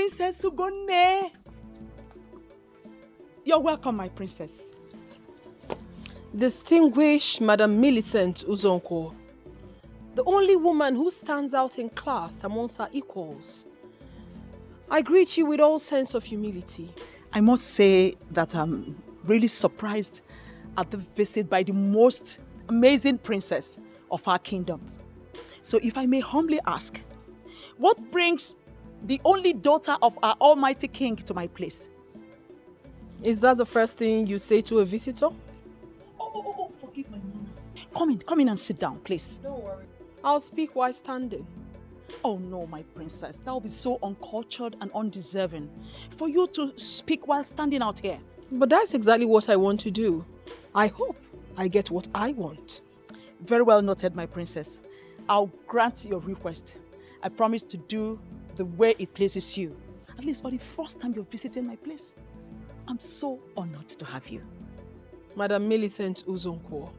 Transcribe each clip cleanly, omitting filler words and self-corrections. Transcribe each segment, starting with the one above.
Princess Ugone. You're welcome, my princess. Distinguished Madam Millicent Uzonko, the only woman who stands out in class amongst her equals. I greet you with all sense of humility. I must say that I'm really surprised at the visit by the most amazing princess of our kingdom. So if I may humbly ask, what brings the only daughter of our almighty king to my place? Is that the first thing you say to a visitor? Oh, forgive my manners. Come in and sit down, please. Don't worry. I'll speak while standing. Oh no, my princess, that will be so uncultured and undeserving for you to speak while standing out here. But that's exactly what I want to do. I hope I get what I want. Very well noted, my princess. I'll grant your request. I promise to do the way it pleases you. At least for the first time you're visiting my place. I'm so honored to have you. Madam Millicent Uzonko,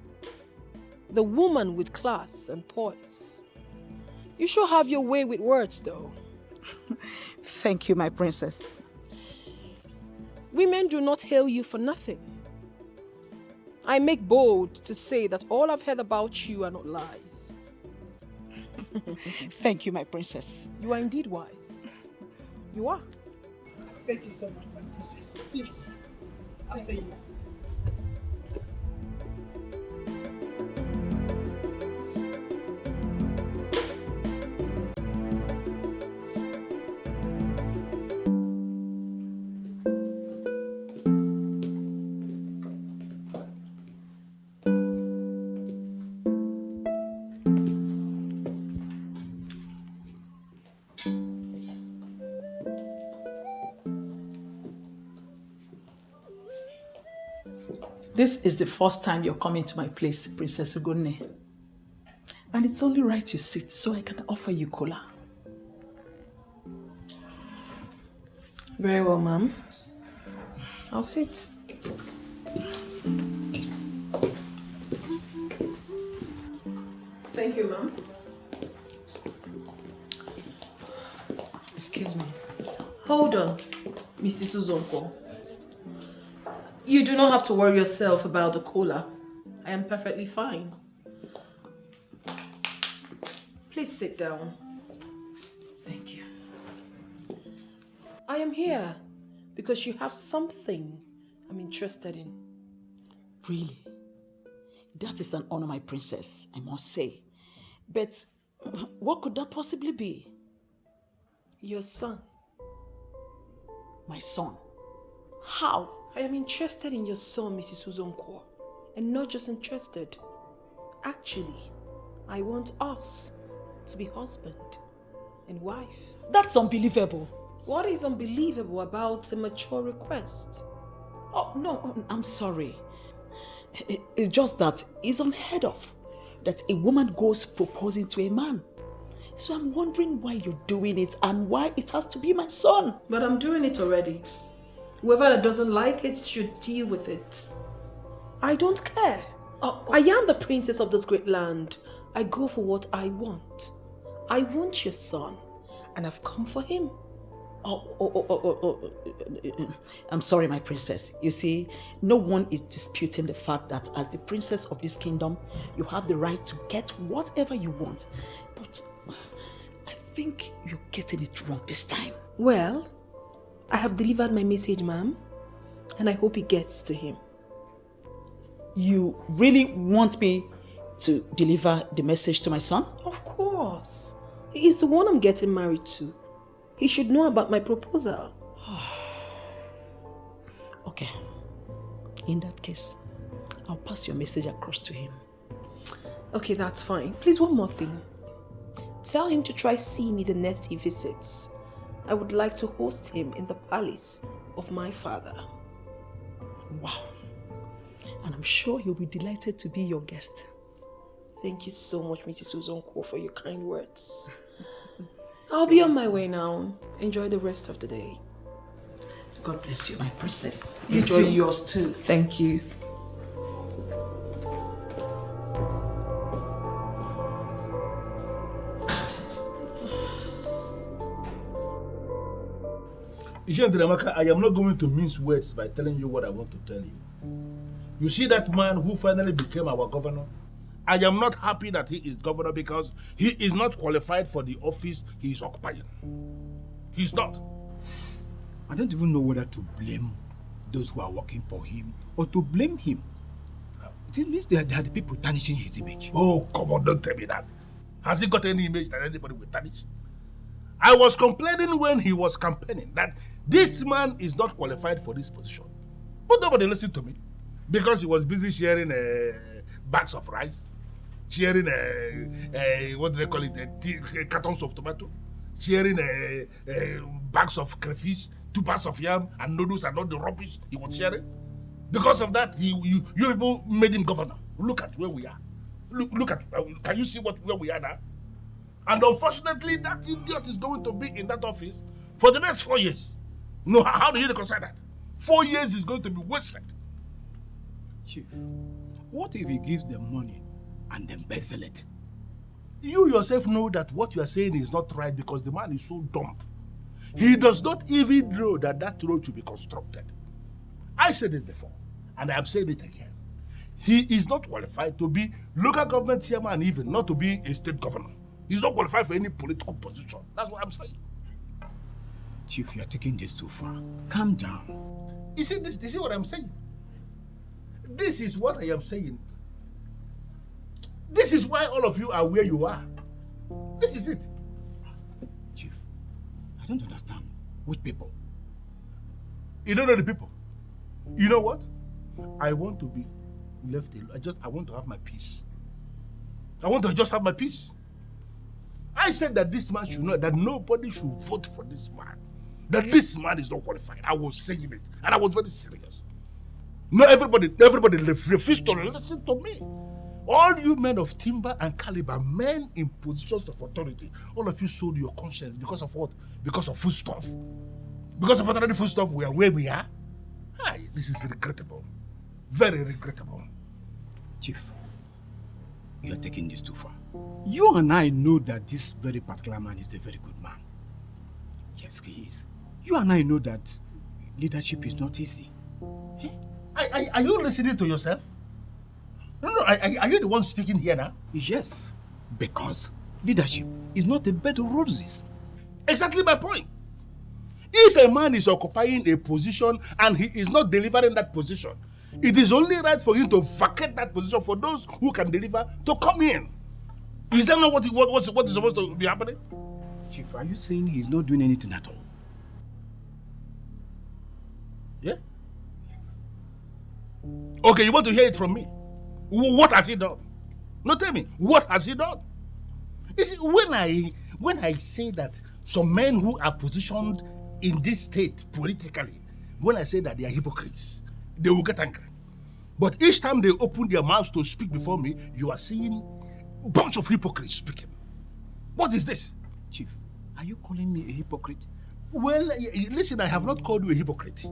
the woman with class and poise. You sure have your way with words, though. Thank you, my princess. Women do not hail you for nothing. I make bold to say that all I've heard about you are not lies. Thank you, my princess. You are indeed wise. You are. Thank you so much, my princess. Please, I'll say you. This is the first time you're coming to my place, Princess Ugone. And it's only right you sit so I can offer you cola. Very well, ma'am. I'll sit. Thank you, ma'am. Excuse me. Hold on, Mrs. Uzonko. You do not have to worry yourself about the cola. I am perfectly fine. Please sit down. Thank you. I am here because you have something I'm interested in. Really? That is an honor, my princess, I must say. But what could that possibly be? Your son. My son? How? I am interested in your son, Mrs. Uzonko. And not just interested. Actually, I want us to be husband and wife. That's unbelievable. What is unbelievable about a mature request? Oh, no, I'm sorry. It's just that it's unheard of that a woman goes proposing to a man. So I'm wondering why you're doing it and why it has to be my son. But I'm doing it already. Whoever that doesn't like it should deal with it. I don't care. I am the princess of this great land. I go for what I want. I want your son, and I've come for him. I'm sorry, my princess. You see, no one is disputing the fact that as the princess of this kingdom, you have the right to get whatever you want. But I think you're getting it wrong this time. Well, I have delivered my message, ma'am, and I hope it gets to him. You really want me to deliver the message to my son? Of course. He is the one I'm getting married to. He should know about my proposal. Okay. In that case, I'll pass your message across to him. Okay, that's fine. Please, one more thing. Tell him to try see me the next he visits. I would like to host him in the palace of my father. Wow. And I'm sure he'll be delighted to be your guest. Thank you so much, Mrs. Uzonko, for your kind words. I'll be on my way now. Enjoy the rest of the day. God bless you, my princess. You Enjoy too. yours too. Thank you. Ijendrama, I am not going to mince words by telling you what I want to tell you. You see that man who finally became our governor? I am not happy that he is governor because he is not qualified for the office he is occupying. He's not. I don't even know whether to blame those who are working for him or to blame him. It means they are the people tarnishing his image. Oh, come on, don't tell me that. Has he got any image that anybody will tarnish? I was complaining when he was campaigning that this man is not qualified for this position. But nobody listened to me because he was busy sharing bags of rice, sharing what do they call it, cartons of tomato, sharing bags of crayfish, 2 bags of yam and noodles and all the rubbish he was sharing. Because of that, you people made him governor. Look at where we are. Look at, can you see where we are now? And unfortunately, that idiot is going to be in that office for the next 4 years. No, how do you reconcile that? 4 years is going to be wasted. Chief, what if he gives them money and embezzle it? You yourself know that what you are saying is not right because the man is so dumb. He does not even know that road should be constructed. I said it before, and I am saying it again. He is not qualified to be local government chairman, even not to be a state governor. He's not qualified for any political position. That's what I'm saying. Chief, you are taking this too far. Calm down. You see this? You see what I'm saying? This is what I am saying. This is why all of you are where you are. This is it. Chief, I don't understand. Which people? You don't know the people. You know what? I want to be left alone. I want to have my peace. I want to just have my peace. I said that this man should know that nobody should vote for this man. That this man is not qualified. I was saying it, and I was very serious. No, everybody refused to listen to me. All you men of timber and caliber, men in positions of authority, all of you sold your conscience because of what? Because of foodstuff. Because of ordinary foodstuff, we are where we are. Hi, this is regrettable. Very regrettable. Chief, you are taking this too far. You and I know that this very particular man is a very good man. Yes, he is. You and I know that leadership is not easy. Are you listening to yourself? No, are you the one speaking here now? Yes, because leadership is not a bed of roses. Exactly my point. If a man is occupying a position and he is not delivering that position, it is only right for him to vacate that position for those who can deliver to come in. Is that not what is supposed to be happening? Chief, are you saying he's not doing anything at all? Yeah? Yes. Okay, you want to hear it from me? What has he done? No, tell me, what has he done? You see, when I say that some men who are positioned in this state politically, when I say that they are hypocrites, they will get angry. But each time they open their mouths to speak before me, you are seeing a bunch of hypocrites speaking. What is this? Chief, are you calling me a hypocrite? Well, listen, I have not called you a hypocrite,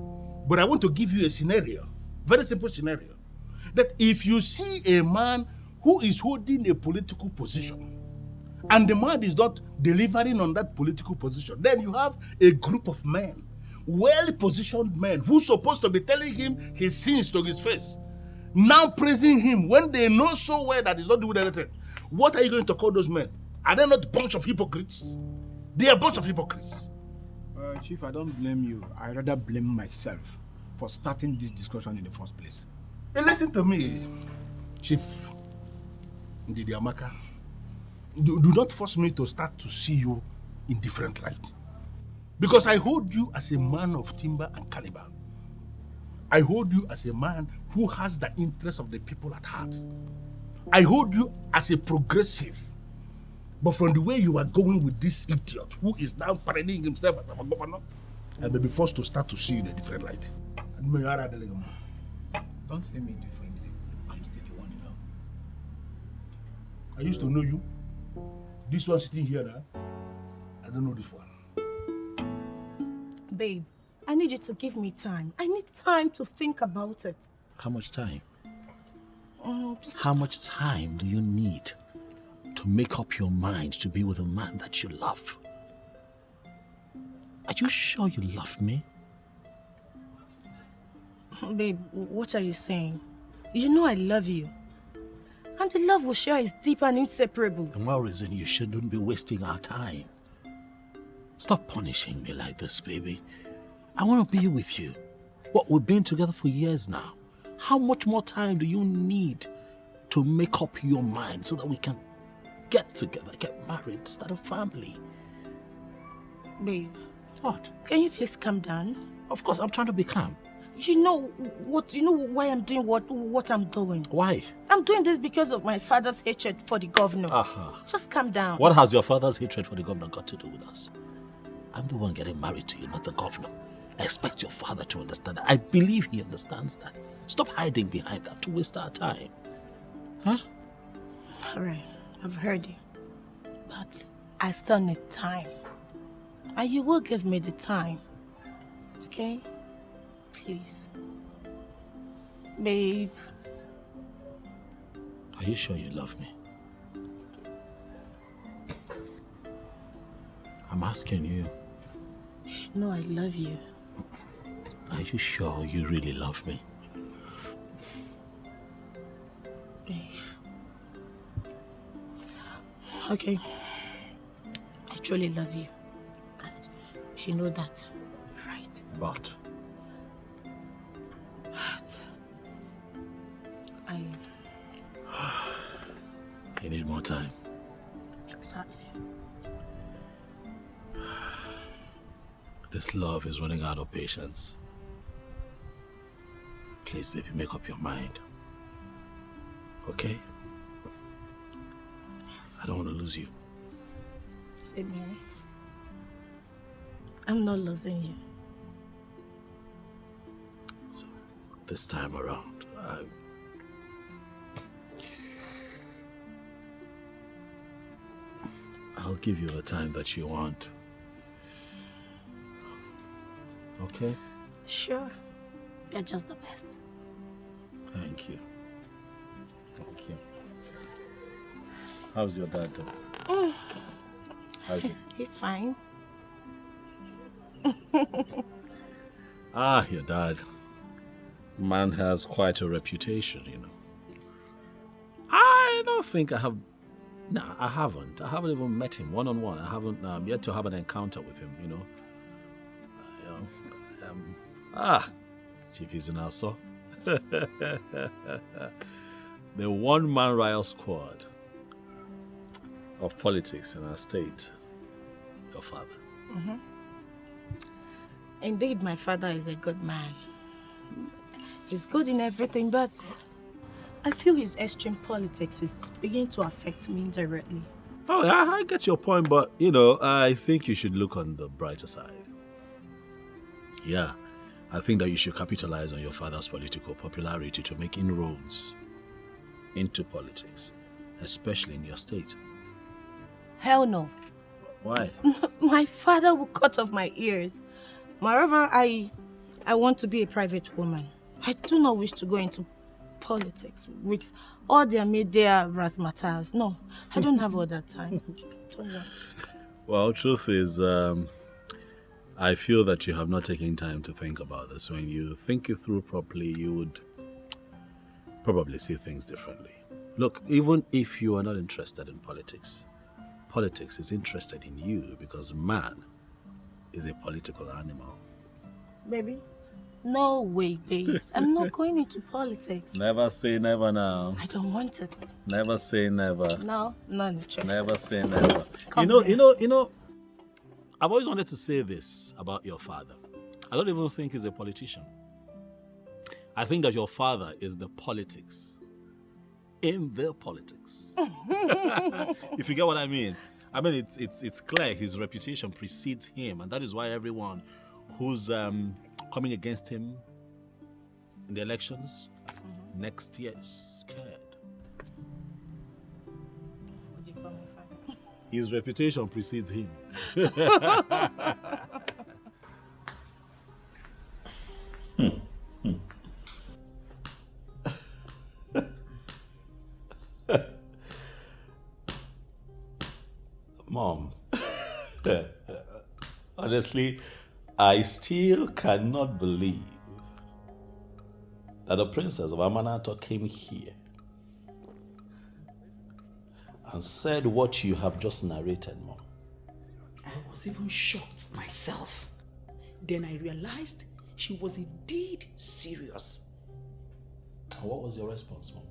but I want to give you a scenario, very simple scenario, that if you see a man who is holding a political position and the man is not delivering on that political position, then you have a group of men, well-positioned men, who are supposed to be telling him his sins to his face, now praising him when they know so well that he's not doing anything. What are you going to call those men? Are they not a bunch of hypocrites? They are a bunch of hypocrites. Chief, I don't blame you. I rather blame myself for starting this discussion in the first place. Hey, listen to me, Chief Ndidi Amaka. Do not force me to start to see you in different light. Because I hold you as a man of timber and caliber. I hold you as a man who has the interests of the people at heart. I hold you as a progressive. But from the way you are going with this idiot who is now parading himself as a governor, I may be forced to start to see you in a different light. Don't see me differently. I'm still the one you know. I used to know you. This one sitting here now, I don't know this one. Babe, I need you to give me time. I need time to think about it. How much time? How much time do you need to make up your mind to be with a man that you love? Are you sure you love me? Babe, what are you saying? You know I love you. And the love we share is deep and inseparable. The more reason you shouldn't be wasting our time. Stop punishing me like this, baby. I want to be with you. What, we've been together for years now. How much more time do you need to make up your mind so that we can get together, get married, start a family? Babe. What? Can you please calm down? Of course, I'm trying to be calm. You know why I'm doing what I'm doing? Why? I'm doing this because of my father's hatred for the governor. Just calm down. What has your father's hatred for the governor got to do with us? I'm the one getting married to you, not the governor. I expect your father to understand that. I believe he understands that. Stop hiding behind that to waste our time. Huh? All right, I've heard you. But I still need time. And you will give me the time. Okay? Please. Babe. Are you sure you love me? I'm asking you. You know I love you. Are you sure you really love me? Babe. Okay. I truly love you. And you know that, right? But you need more time. Exactly. This love is running out of patience. Please, baby, make up your mind. Okay? I don't want to lose you. Same here. I'm not losing you. So, this time around, I'll give you the time that you want. Okay? Sure. You're just the best. Thank you. Thank you. How's your dad doing? How's he? He's fine. Your dad. Man has quite a reputation, you know. I don't think I have... No, I haven't. I haven't even met him one-on-one. I haven't yet to have an encounter with him, you know. Chief is in our saw. The one-man riot squad of politics in our state. Your father. Mm-hmm. Indeed, my father is a good man. He's good in everything, but I feel his extreme politics is beginning to affect me indirectly. Oh, I get your point, but, you know, I think you should look on the brighter side. Yeah, I think that you should capitalize on your father's political popularity to make inroads into politics, especially in your state. Hell no. Why? My father will cut off my ears. Moreover, I want to be a private woman. I do not wish to go into politics with all their media razzmatazz. No, I don't have all that time. Don't want it. Well, truth is, I feel that you have not taken time to think about this. When you think it through properly, you would probably see things differently. Look, even if you are not interested in politics, politics is interested in you because man is a political animal. Baby? No way, babes. I'm not going into politics. Never say never now. I don't want it. Never say never. No, not interested. Never say never. Come You know, I've always wanted to say this about your father. I don't even think he's a politician. I think that your father is the politics in the politics. If you get what I mean. I mean, it's clear his reputation precedes him, and that is why everyone who's coming against him in the elections next year is scared. What do you call my father? His reputation precedes him. Mom, honestly, I still cannot believe that the princess of Amanato came here and said what you have just narrated, Mom. I was even shocked myself. Then I realized she was indeed serious. And what was your response, Mom?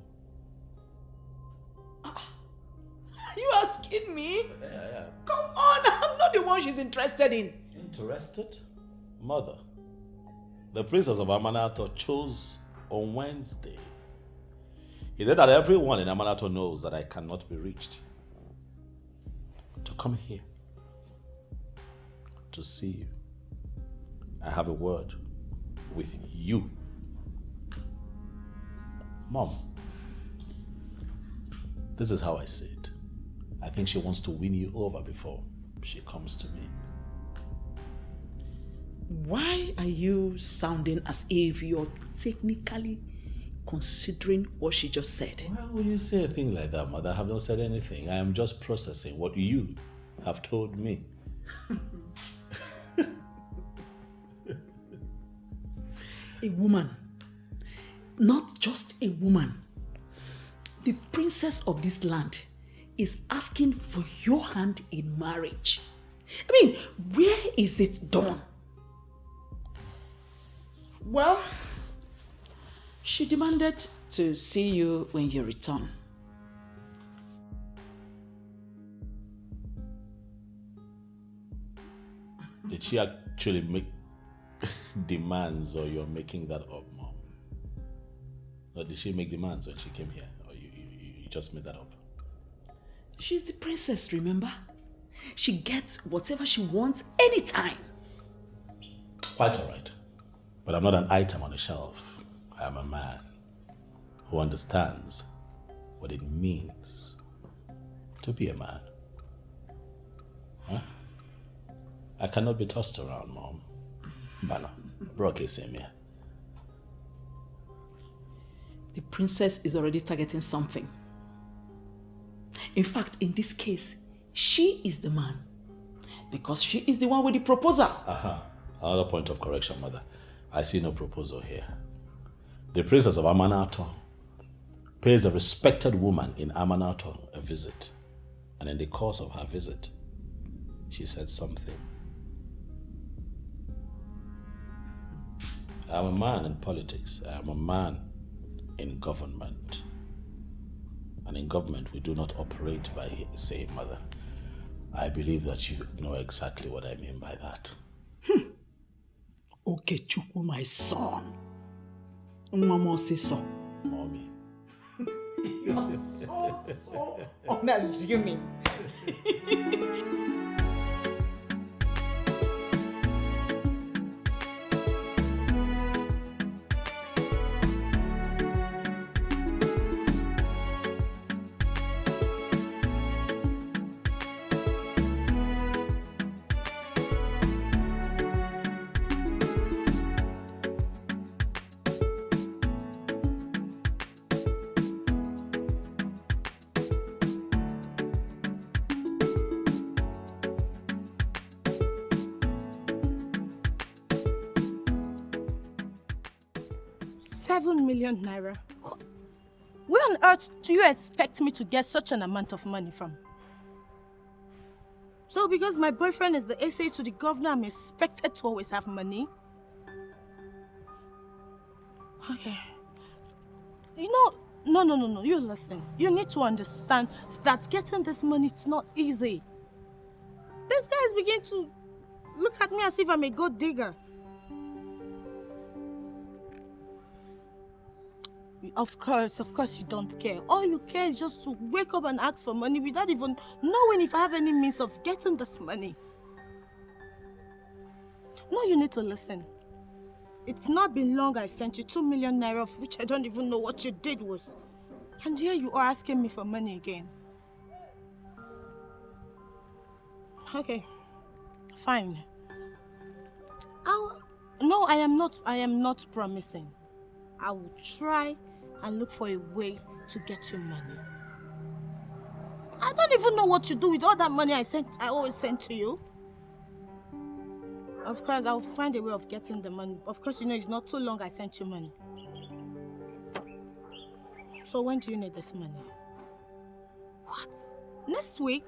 Are you asking me? Yeah. Come on, I'm not the one she's interested in. Interested? Mother, the princess of Amanato chose on Wednesday. He said that everyone in Amanato knows that I cannot be reached. To come here, to see you. I have a word with you. Mom, this is how I see it. I think she wants to win you over before she comes to me. Why are you sounding as if you're technically considering what she just said? Why would you say a thing like that, Mother? I have not said anything. I am just processing what you have told me. A woman, not just a woman, the princess of this land is asking for your hand in marriage. I mean, where is it done? Well, she demanded to see you when you return. Did she actually make demands, or you're making that up, Mom? Or did she make demands when she came here, or you just made that up? She's the princess, remember? She gets whatever she wants anytime. Quite all right. But I'm not an item on a shelf. I am a man who understands what it means to be a man. Huh? I cannot be tossed around, Mom. Bana, broke same here. The princess is already targeting something. In fact, in this case, she is the man. Because she is the one with the proposal. Another point of correction, Mother. I see no proposal here. The princess of Amanato pays a respected woman in Amanato a visit. And in the course of her visit, she said something. I'm a man in politics. I'm a man in government. And in government, we do not operate by saying, Mother. I believe that you know exactly what I mean by that. Okay, Chukwu, my son. Mama so. Mommy. You're so unassuming. ₦7 million. Where on earth do you expect me to get such an amount of money from? So because my boyfriend is the SA to the governor, I'm expected to always have money? Okay. You know, no, you listen. You need to understand that getting this money is not easy. These guys begin to look at me as if I'm a gold digger. Of course you don't care. All you care is just to wake up and ask for money without even knowing if I have any means of getting this money. No, you need to listen. It's not been long I sent you 2 million naira, of which I don't even know what you did with. And here you are asking me for money again. Okay, fine. No, I am not promising. I will try and look for a way to get you money. I don't even know what to do with all that money I always send to you. Of course, I'll find a way of getting the money. Of course, you know, it's not too long I sent you money. So when do you need this money? What? Next week?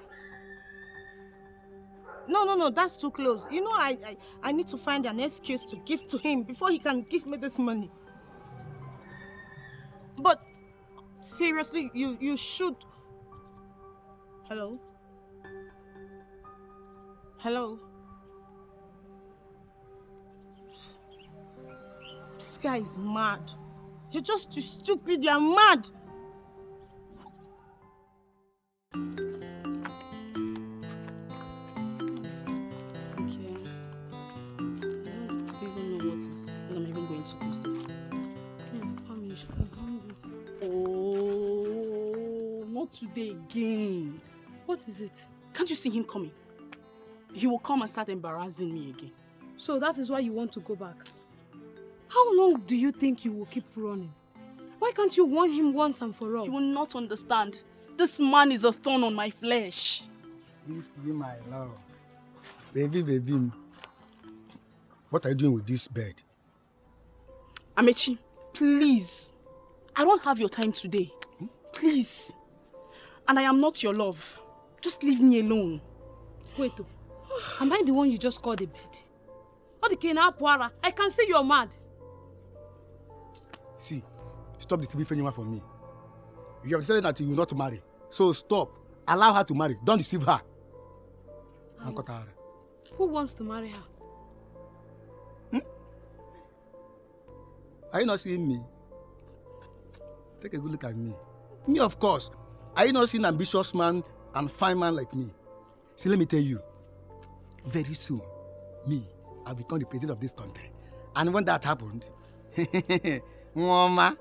No, that's too close. You know, I need to find an excuse to give to him before he can give me this money. But seriously, you should... Hello? Hello? This guy is mad. You're just too stupid. You're mad. Okay. I don't even know what I'm even going to do. So. Oh, not today again. What is it? Can't you see him coming? He will come and start embarrassing me again. So that is why you want to go back? How long do you think you will keep running? Why can't you warn him once and for all? You will not understand. This man is a thorn on my flesh. If you, my love. Baby. What are you doing with this bed? Amechi, please. I don't have your time today. Please. And I am not your love. Just leave me alone. Wait, am I the one you just called a bed? I can see you're mad. See, stop the TV anyone from me. You have decided that you will not marry. So stop. Allow her to marry. Don't deceive her. Who wants to marry her? Are you not seeing me? Take a good look at me. Me, of course. Are you not seeing an ambitious man and fine man like me? See, let me tell you. Very soon, I'll become the president of this country. And when that happened, Mama,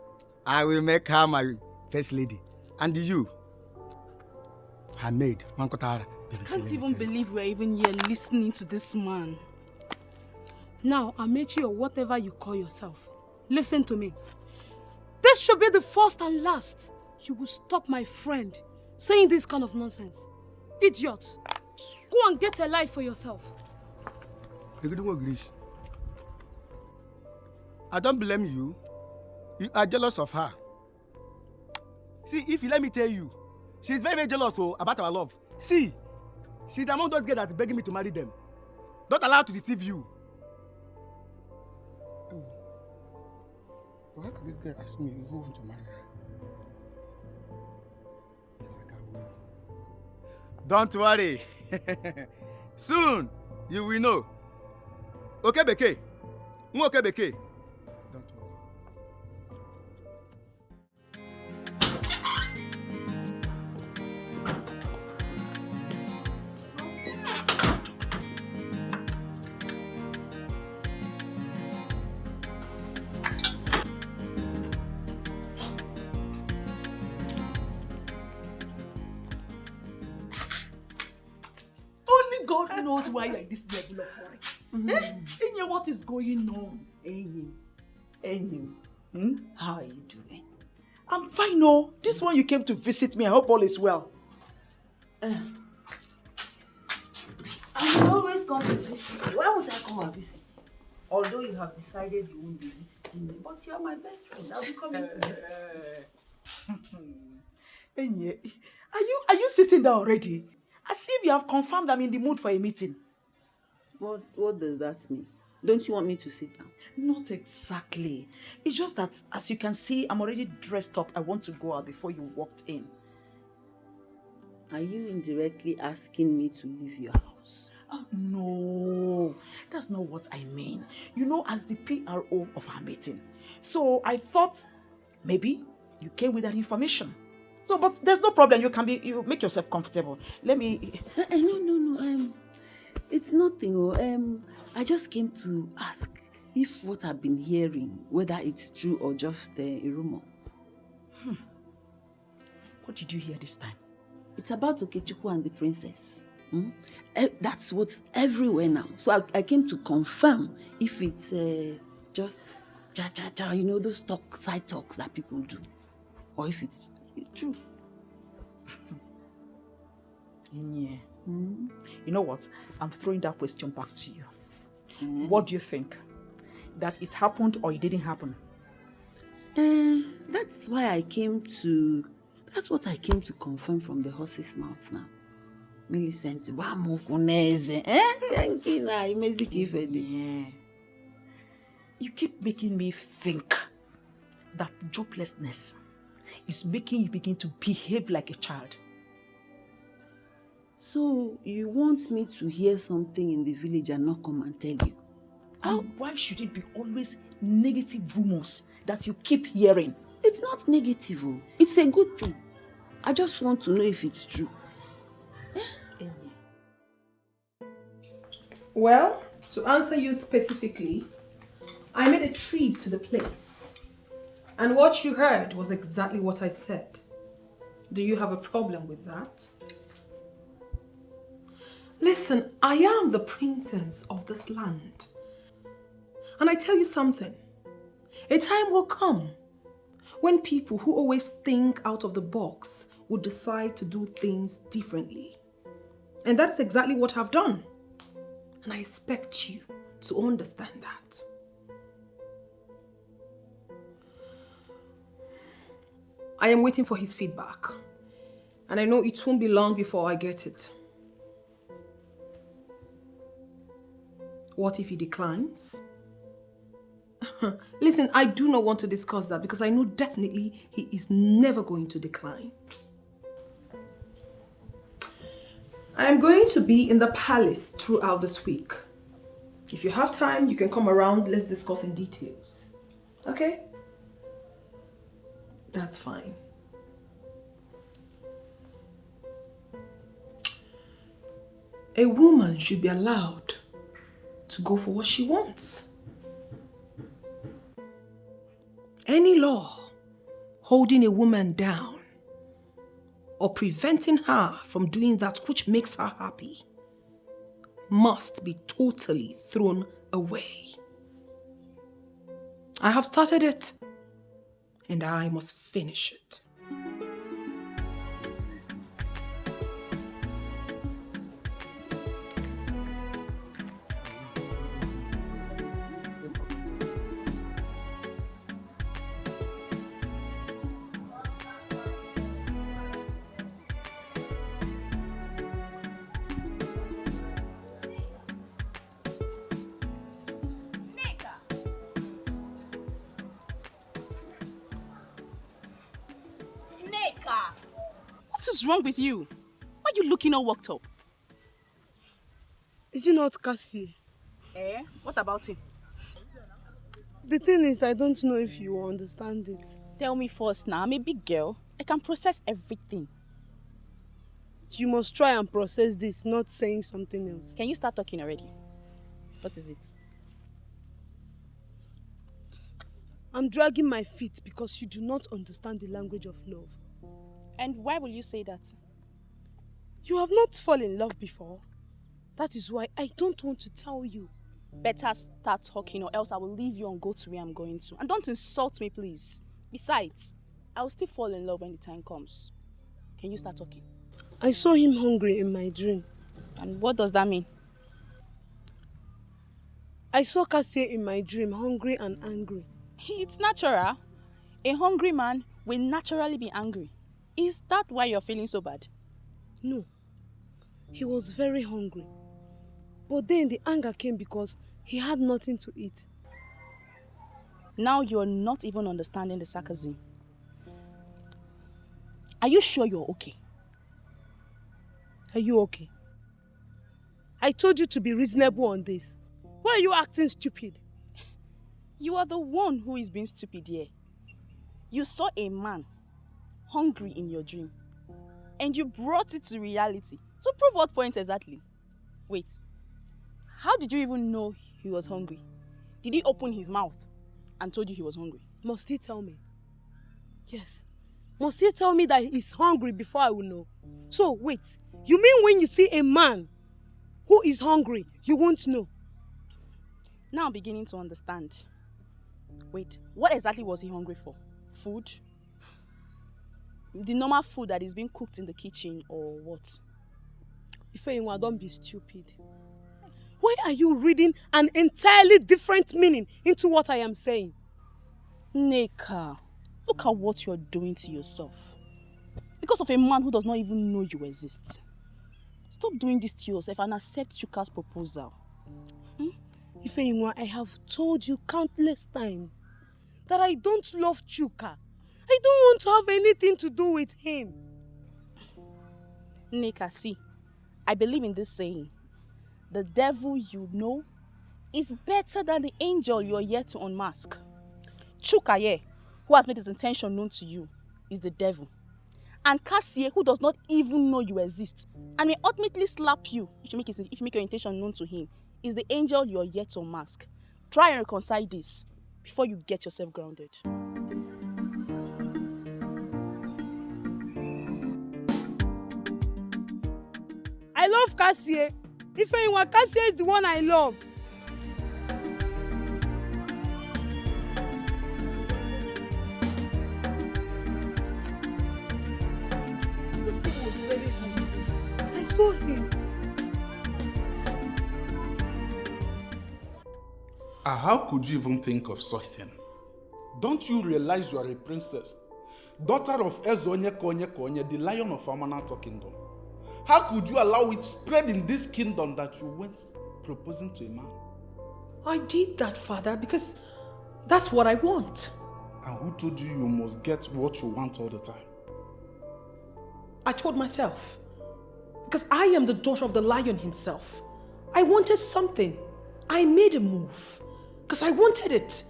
I will make her my first lady. And you, her maid, Mankotara. I can't even believe we're even here listening to this man. Now, Amechi or whatever you call yourself, listen to me. This should be the first and last. You will stop my friend saying this kind of nonsense. Idiot. Go and get a life for yourself. I don't blame you. You are jealous of her. See, if you let me tell you, she's very, very jealous about our love. See, she's among those girls that's begging me to marry them. Don't allow her to deceive you. Why can this girl ask me who wants to marry her? Don't worry. Soon, you will know. Okay, Beke. Okay, Beke. Don't worry. God knows why you're at this level of worry. Enya, what is going on? Enyi, how are you doing? I'm fine, no. This one you came to visit me. I hope all is well. I always come to visit you. Why won't I come and visit you? Although you have decided you won't be visiting me, but you're my best friend. I'll be coming to visit you. Enyi, are you sitting down already? As if you have confirmed I'm in the mood for a meeting. What does that mean? Don't you want me to sit down? Not exactly. It's just that, as you can see, I'm already dressed up. I want to go out before you walked in. Are you indirectly asking me to leave your house? Oh, no, that's not what I mean. You know, as the PRO of our meeting. So I thought maybe you came with that information. So, but there's no problem. You make yourself comfortable. Let me... No. It's nothing. I just came to ask if what I've been hearing, whether it's true or just a rumor. What did you hear this time? It's about Okechukwu and the princess. That's what's everywhere now. So I came to confirm if it's just cha-cha-cha, you know, those side talks that people do. Or if it's true. Yeah. You know what? I'm throwing that question back to you. What do you think? That it happened or it didn't happen? That's what I came to confirm from the horse's mouth now. Millicent, Yeah. You keep making me think that joblessness is making you begin to behave like a child. So you want me to hear something in the village and not come and tell you? And why should it be always negative rumors that you keep hearing? It's not negative. It's a good thing. I just want to know if it's true. Well, to answer you specifically, I made a trip to the place. And what you heard was exactly what I said. Do you have a problem with that? Listen, I am the princess of this land. And I tell you something. A time will come when people who always think out of the box will decide to do things differently. And that's exactly what I've done. And I expect you to understand that. I am waiting for his feedback. And I know it won't be long before I get it. What if he declines? Listen, I do not want to discuss that because I know definitely he is never going to decline. I am going to be in the palace throughout this week. If you have time, you can come around. Let's discuss in details. Okay? That's fine. A woman should be allowed to go for what she wants. Any law holding a woman down or preventing her from doing that which makes her happy must be totally thrown away. I have started it, and I must finish it. What is wrong with you? Why are you looking all worked up? Is it not Cassie? What about him? The thing is, I don't know if you will understand it. Tell me first now. I'm a big girl. I can process everything. You must try and process this, not saying something else. Can you start talking already? What is it? I'm dragging my feet because you do not understand the language of love. And why will you say that? You have not fallen in love before. That is why I don't want to tell you. Better start talking or else I will leave you and go to where I'm going to. And don't insult me, please. Besides, I will still fall in love when the time comes. Can you start talking? I saw him hungry in my dream. And what does that mean? I saw Cassie in my dream, hungry and angry. It's natural. A hungry man will naturally be angry. Is that why you're feeling so bad? No. He was very hungry. But then the anger came because he had nothing to eat. Now you're not even understanding the sarcasm. Are you sure you're okay? Are you okay? I told you to be reasonable on this. Why are you acting stupid? You are the one who is being stupid here. You saw a man hungry in your dream and you brought it to reality. So prove what point exactly? Wait, how did you even know he was hungry? Did he open his mouth and told you he was hungry? Must he tell me? Yes. Must he tell me that he's hungry before I will know? So wait, you mean when you see a man who is hungry, you won't know? Now I'm beginning to understand. Wait, what exactly was he hungry for? Food? The normal food that is being cooked in the kitchen or what? Ifeyinwa, don't be stupid. Why are you reading an entirely different meaning into what I am saying? Neka, look at what you're doing to yourself. Because of a man who does not even know you exist. Stop doing this to yourself and accept Chuka's proposal. Ifeyinwa, I have told you countless times that I don't love Chuka. I don't want to have anything to do with him. Neka, see, I believe in this saying. The devil you know is better than the angel you are yet to unmask. Chuka, who has made his intention known to you, is the devil. And Cassie, who does not even know you exist and may ultimately slap you if you make your intention known to him, is the angel you are yet to unmask. Try and reconcile this before you get yourself grounded. I love Cassie. If anyone, Cassie is the one I love. This thing was very hungry. I saw him. How could you even think of such thing? Don't you realize you are a princess? Daughter of Ezonye Konye Konye, the lion of Amanatho kingdom. How could you allow it spread in this kingdom that you went proposing to a man? I did that, Father, because that's what I want. And who told you you must get what you want all the time? I told myself. Because I am the daughter of the lion himself. I wanted something. I made a move. Because I wanted it.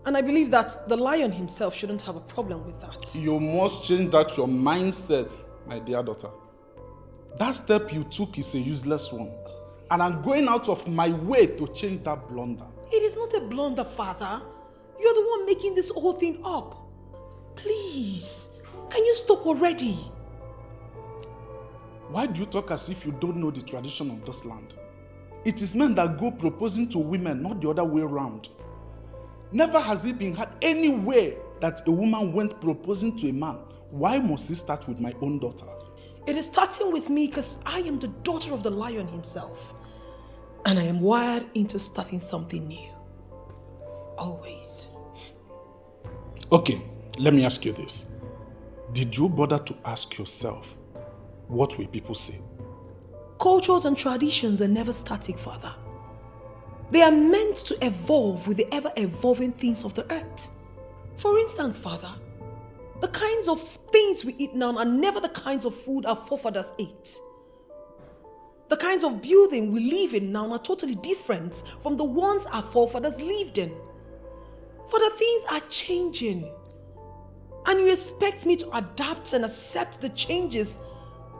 And I believe that the lion himself shouldn't have a problem with that. You must change that your mindset, my dear daughter. That step you took is a useless one. And I'm going out of my way to change that blunder. It is not a blunder, Father. You're the one making this whole thing up. Please, can you stop already? Why do you talk as if you don't know the tradition of this land? It is men that go proposing to women, not the other way around. Never has it been had anywhere that a woman went proposing to a man. Why must it start with my own daughter? It is starting with me because I am the daughter of the lion himself. And I am wired into starting something new. Always. Okay, let me ask you this. Did you bother to ask yourself, what will people say? Cultures and traditions are never static, Father. They are meant to evolve with the ever-evolving things of the earth. For instance, Father, the kinds of things we eat now are never the kinds of food our forefathers ate. The kinds of building we live in now are totally different from the ones our forefathers lived in. Father, things are changing. And you expect me to adapt and accept the changes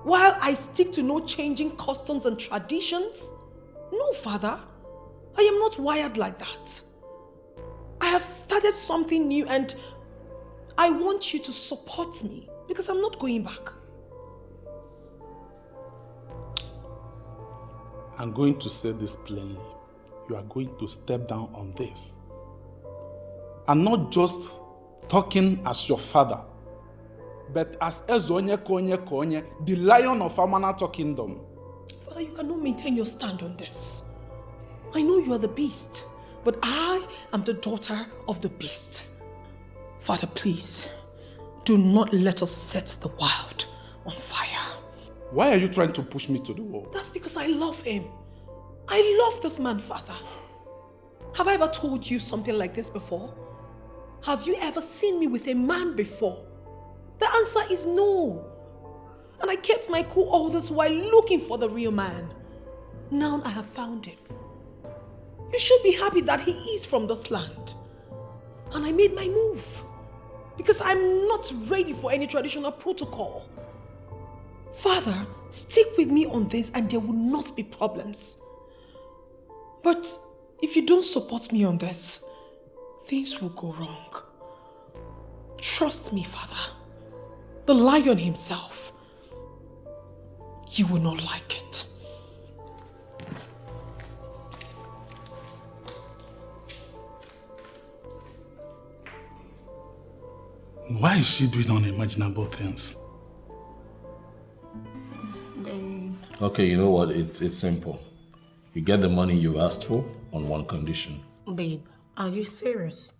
while I stick to no changing customs and traditions? No, Father. I am not wired like that. I have started something new and I want you to support me because I'm not going back. I'm going to say this plainly. You are going to step down on this. And not just talking as your father, but as Ezonye Konye Konye, the lion of Amanatho kingdom. Father, you cannot maintain your stand on this. I know you are the beast, but I am the daughter of the beast. Father, please, do not let us set the wild on fire. Why are you trying to push me to the wall? That's because I love him. I love this man, Father. Have I ever told you something like this before? Have you ever seen me with a man before? The answer is no. And I kept my cool all this while looking for the real man. Now I have found him. You should be happy that he is from this land. And I made my move. Because I'm not ready for any traditional protocol. Father, stick with me on this and there will not be problems. But if you don't support me on this, things will go wrong. Trust me, Father. The lion himself. You will not like it. Why is she doing unimaginable things? Okay, you know what? It's simple. You get the money you asked for on one condition. Babe, are you serious?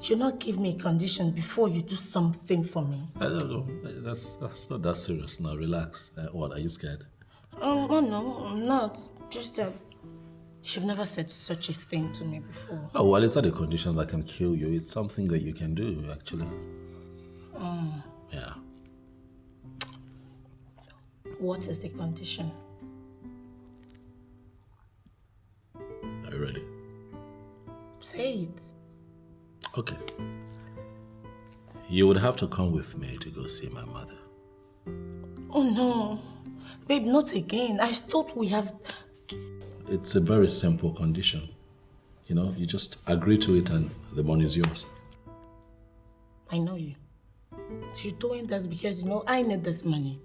You'll not give me a condition before you do something for me. I don't know. That's not that serious. Now relax. What, are you scared? Oh no, I'm not. Just that you've never said such a thing to me before. Oh, well, it's not a condition that can kill you. It's something that you can do, actually. Yeah. What is the condition? Are you ready? Say it. Okay. You would have to come with me to go see my mother. Oh no. Babe, not again. I thought we have... It's a very simple condition. You know, you just agree to it and the money is yours. I know you. You're doing this because you know I need this money.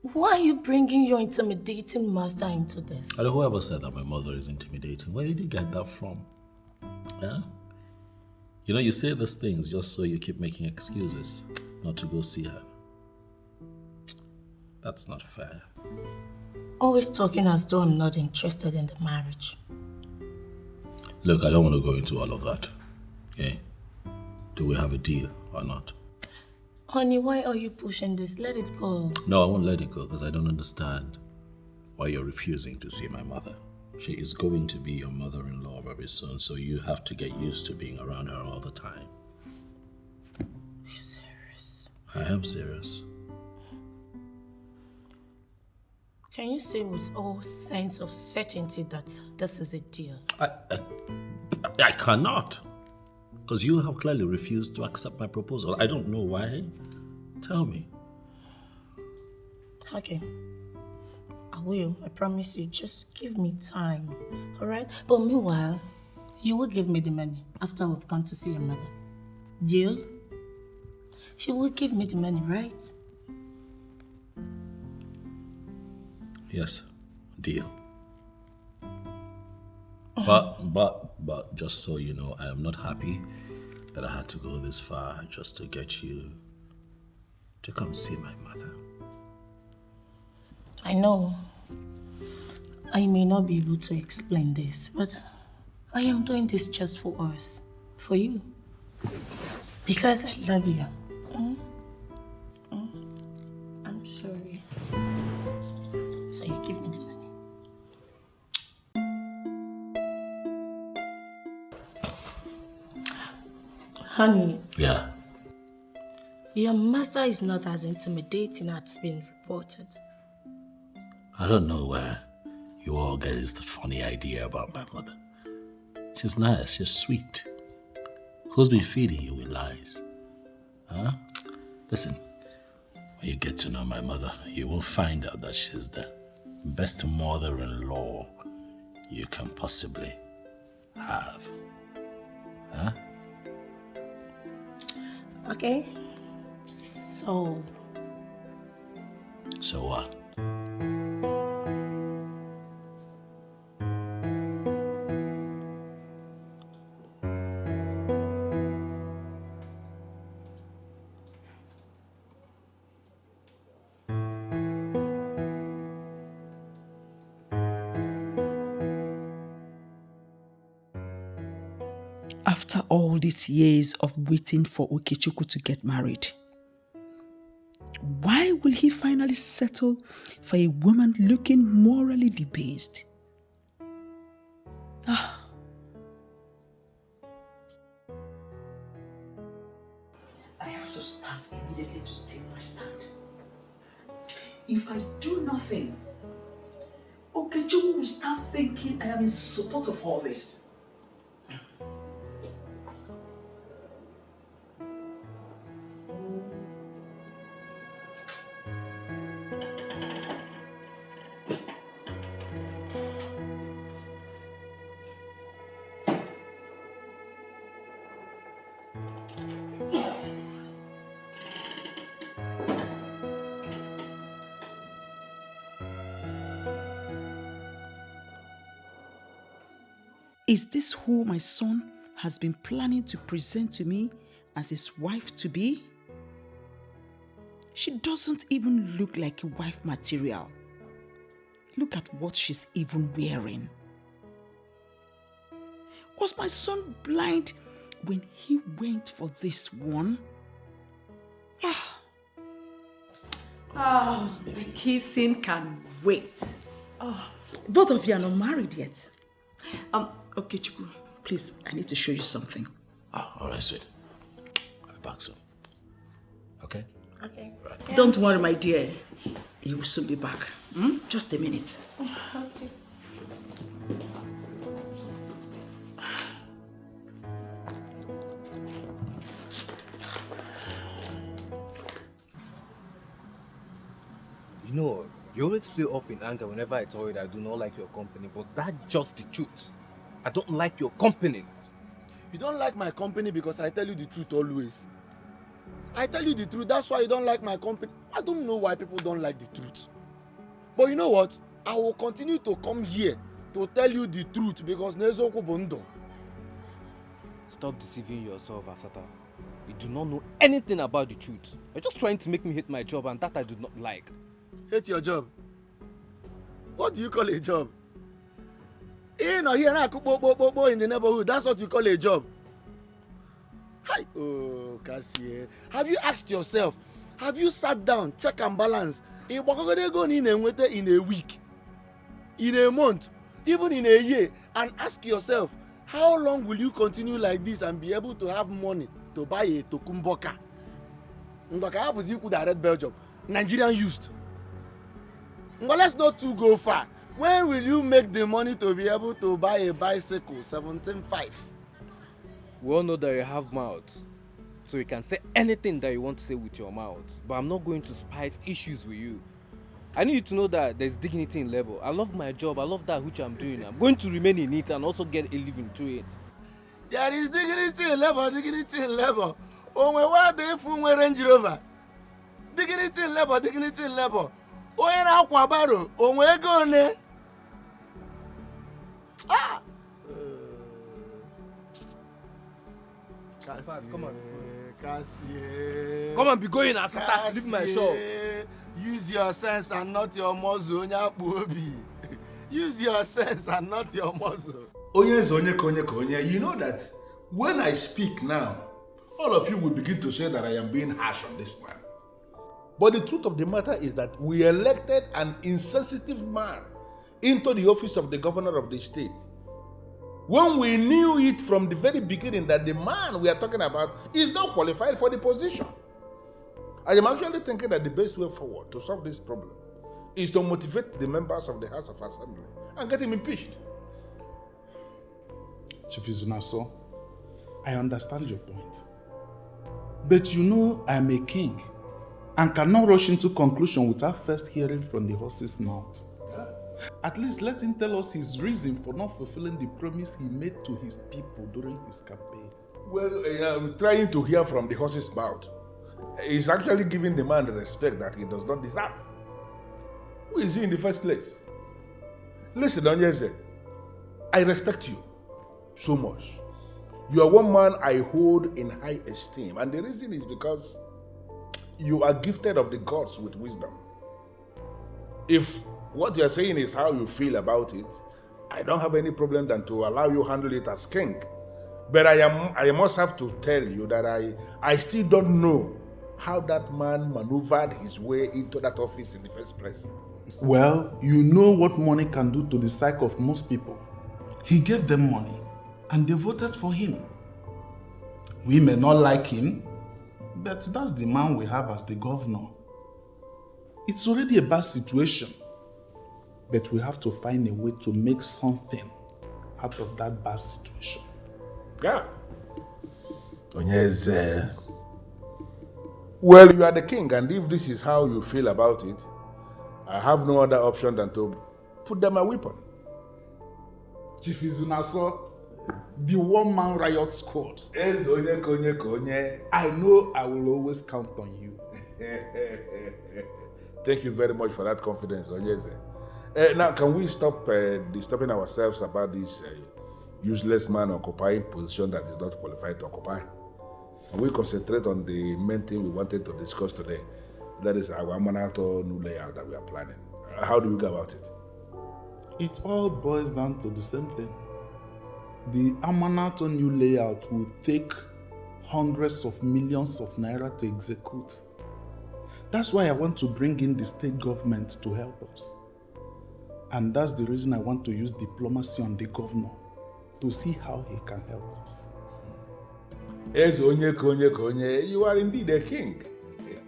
Why are you bringing your intimidating mother into this? And whoever said that my mother is intimidating, where did you get that from? Yeah? You know, you say these things just so you keep making excuses not to go see her. That's not fair. Always talking as though I'm not interested in the marriage. Look, I don't want to go into all of that. Okay? Do we have a deal or not? Honey, why are you pushing this? Let it go. No, I won't let it go because I don't understand why you're refusing to see my mother. She is going to be your mother-in-law very soon, so you have to get used to being around her all the time. Are you serious? I am serious. Can you say with all sense of certainty that this is a deal? I cannot. Because you have clearly refused to accept my proposal. I don't know why. Tell me. Okay. I will. I promise you. Just give me time. Alright? But meanwhile, you will give me the money after we've gone to see your mother. Deal? She will give me the money, right? Yes. Deal. But just so you know, I am not happy that I had to go this far just to get you to come see my mother. I know I may not be able to explain this, but I am doing this just for us, for you, because I love you. I'm sorry. So you give me the money. Honey. Yeah. Your mother is not as intimidating as it's been reported. I don't know where you all get this funny idea about my mother. She's nice, she's sweet. Who's been feeding you with lies? Huh? Listen, when you get to know my mother, you will find out that she's the best mother-in-law you can possibly have. Huh? Okay. So what? After all these years of waiting for Okechukwu to get married, why will he finally settle for a woman looking morally debased? I have to start immediately to take my stand. If I do nothing, Okechukwu will start thinking I am in support of all this. Is this who my son has been planning to present to me as his wife-to-be? She doesn't even look like a wife material. Look at what she's even wearing. Was my son blind when he went for this one? The kissing can wait. Both of you are not married yet. Okay, Chiku, please, I need to show you something. All right, sweet. I'll be back soon. Okay? Okay. Right. Don't worry, my dear. He will soon be back. Just a minute. Okay. You know, you always feel up in anger whenever I tell you that I do not like your company, but that's just the truth. I don't like your company. You don't like my company because I tell you the truth always. I tell you the truth, that's why you don't like my company. I don't know why people don't like the truth. But you know what? I will continue to come here to tell you the truth because Nezoku Bondo. Stop deceiving yourself, Asata. You do not know anything about the truth. You're just trying to make me hate my job, and that I do not like. Hate your job? What do you call a job? In or here now, in the neighborhood, that's what you call a job. Hi. Oh, Cassie. Have you asked yourself, have you sat down, check and balance, in a week, in a month, even in a year, and ask yourself, how long will you continue like this and be able to have money to buy a tokumboka? Ndoka happens you could have read Belgium. Nigerian used. But let's not too go far. When will you make the money to be able to buy a bicycle, 17.5? We all know that you have mouth, so you can say anything that you want to say with your mouth. But I'm not going to spice issues with you. I need you to know that there's dignity in labor. I love my job. I love that which I'm doing. I'm going to remain in it and also get a living through it. There is dignity in labor, dignity in labor. Oh, my word, if we Range Rover. Dignity in labor, dignity in labor. Oh, in Aquabaro. Oh, where going? Ah! Come on. Cassie. Come on, be going, Asata. Leave my shop. Use your sense and not your muzzle. Use your sense and not your muzzle. You know that when I speak now, all of you will begin to say that I am being harsh on this man. But the truth of the matter is that we elected an insensitive man into the office of the governor of the state, when we knew it from the very beginning that the man we are talking about is not qualified for the position. I am actually thinking that the best way forward to solve this problem is to motivate the members of the House of Assembly and get him impeached. Chief Izunaso, I understand your point. But you know I am a king and cannot rush into conclusion without first hearing from the horse's mouth. At least let him tell us his reason for not fulfilling the promise he made to his people during his campaign. Well, trying to hear from the horse's mouth is actually giving the man the respect that he does not deserve. Who is he in the first place? Listen, Onyeze, I respect you so much. You are one man I hold in high esteem, and the reason is because you are gifted of the gods with wisdom. If what you are saying is how you feel about it, I don't have any problem than to allow you handle it as king. But I must have to tell you that I still don't know how that man maneuvered his way into that office in the first place. Well, you know what money can do to the psyche of most people. He gave them money and they voted for him. We may not like him, but that's the man we have as the governor. It's already a bad situation, but we have to find a way to make something out of that bad situation. Yeah. Onyeze. Well, you are the king, and if this is how you feel about it, I have no other option than to put them a weapon. Chief Izunaso, the one-man riot squad. I know I will always count on you. Thank you very much for that confidence, Onyeze. Now, can we stop disturbing ourselves about this useless man occupying position that is not qualified to occupy? And we concentrate on the main thing we wanted to discuss today. That is our Manato new layout that we are planning. How do we go about it? It all boils down to the same thing. The Amanato new layout will take hundreds of millions of naira to execute. That's why I want to bring in the state government to help us. And that's the reason I want to use diplomacy on the governor to see how he can help us. You are indeed a king.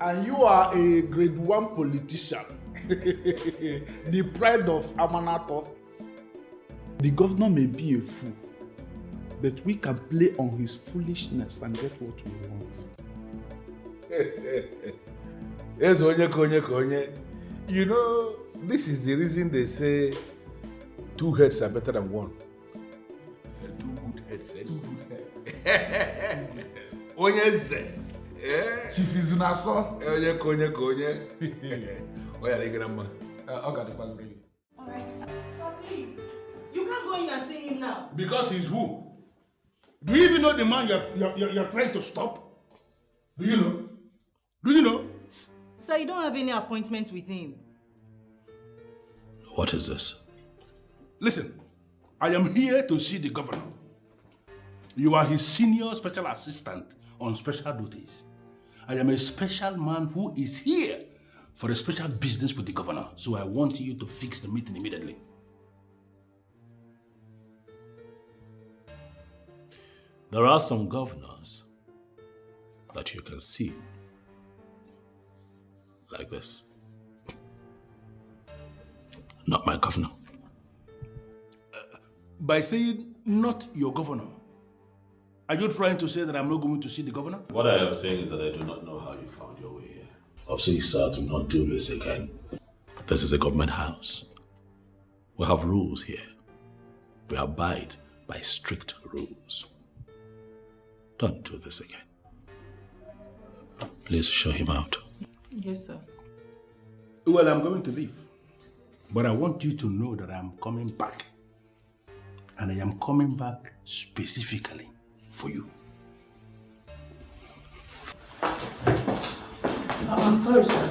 And you are a grade 1 politician. The pride of Amanato. The governor may be a fool, but we can play on his foolishness and get what we want. You know, this is the reason they say 2 heads are better than 1. 2 good heads. 2 good heads. Chief is in our son. Alright, sir, please. You can't go in and see him now. Because he's who? Do you even know the man you're trying to stop? Do you know? Do you know? Sir, you don't have any appointment with him. What is this? Listen, I am here to see the governor. You are his senior special assistant on special duties. I am a special man who is here for a special business with the governor. So I want you to fix the meeting immediately. There are some governors that you can see like this. Not my governor. By saying not your governor, are you trying to say that I'm not going to see the governor? What I am saying is that I do not know how you found your way here. Please, sir, do not do this again. This is a government house. We have rules here. We abide by strict rules. Don't do this again. Please show him out. Yes, sir. Well, I'm going to leave. But I want you to know that I'm coming back. And I am coming back specifically for you. I'm sorry, sir.